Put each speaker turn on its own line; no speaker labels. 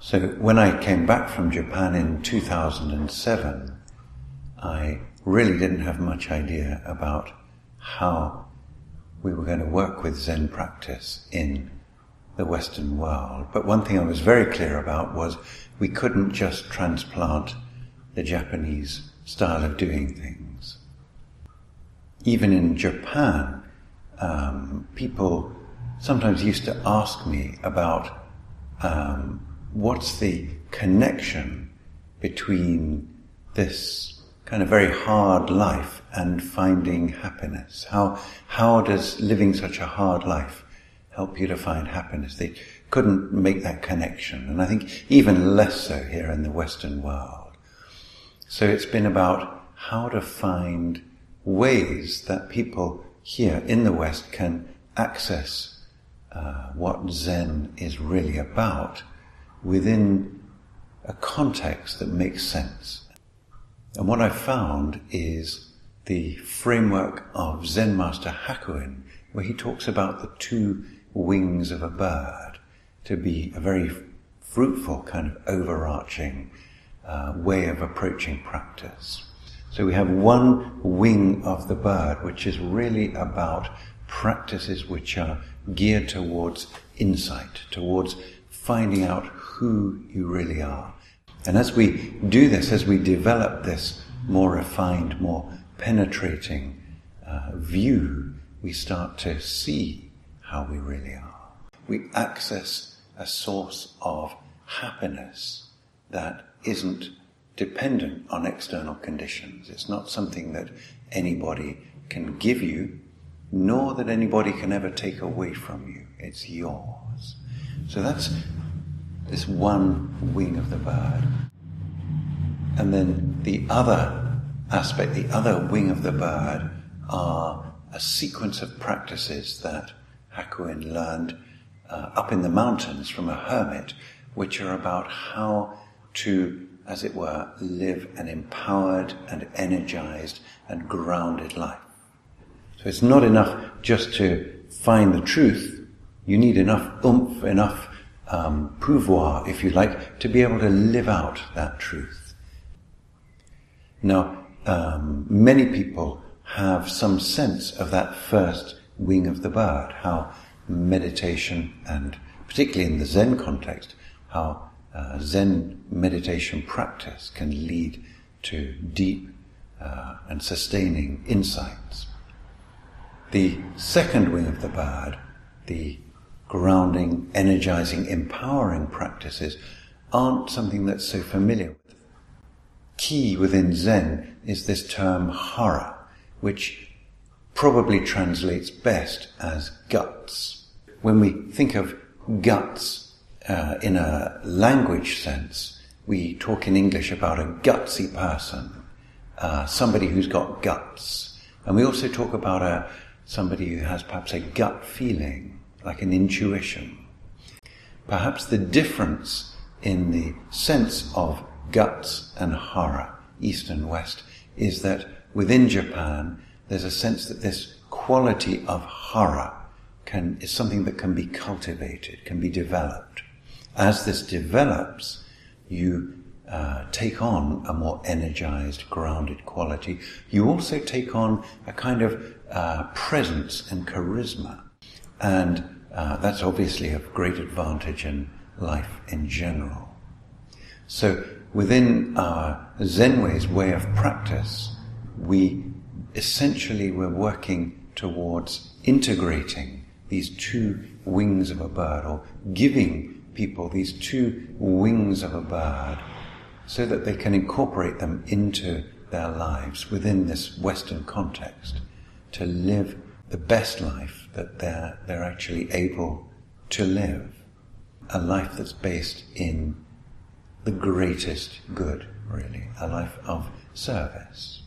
So when I came back from Japan in 2007, I really didn't have much idea about how we were going to work with Zen practice in the Western world. But one thing I was very clear about was we couldn't just transplant the Japanese style of doing things. Even in Japan, people sometimes used to ask me about what's the connection between this kind of very hard life and finding happiness. How does living such a hard life help you to find happiness? They couldn't make that connection, and I think even less so here in the Western world. So it's been about how to find ways that people here in the West can access what Zen is really about within a context that makes sense. And what I found is the framework of Zen Master Hakuin, where he talks about the two wings of a bird to be a very fruitful kind of overarching way of approaching practice. So we have one wing of the bird, which is really about practices which are geared towards insight, towards finding out who you really are. And as we do this, as we develop this more refined, more penetrating view, we start to see how we really are. We access a source of happiness that isn't dependent on external conditions. It's not something that anybody can give you, nor that anybody can ever take away from you. It's yours. So that's this one wing of the bird. And then the other aspect, the other wing of the bird, are a sequence of practices that Hakuin learned up in the mountains from a hermit, which are about how to, as it were, live an empowered and energized and grounded life. So it's not enough just to find the truth. You need enough oomph, enough pouvoir, if you like, to be able to live out that truth. Now, many people have some sense of that first wing of the bird, how meditation, and particularly in the Zen context, how Zen meditation practice can lead to deep and sustaining insights. The second wing of the bird, the grounding, energizing, empowering practices, aren't something that's so familiar with. Key within Zen is this term hara, which probably translates best as guts. When we think of guts in a language sense, we talk in English about a gutsy person, somebody who's got guts. And we also talk about somebody who has perhaps a gut feeling, like an intuition. Perhaps the difference in the sense of guts and hara, East and West, is that within Japan there's a sense that this quality of hara is something that can be cultivated, can be developed. As this develops, you take on a more energized, grounded quality. You also take on a kind of presence and charisma. And that's obviously of great advantage in life in general. So within our Zenway's way of practice, we essentially were working towards integrating these two wings of a bird, or giving people these two wings of a bird so that they can incorporate them into their lives within this Western context to live the best life that they're actually able to live. A life that's based in the greatest good, really. A life of service.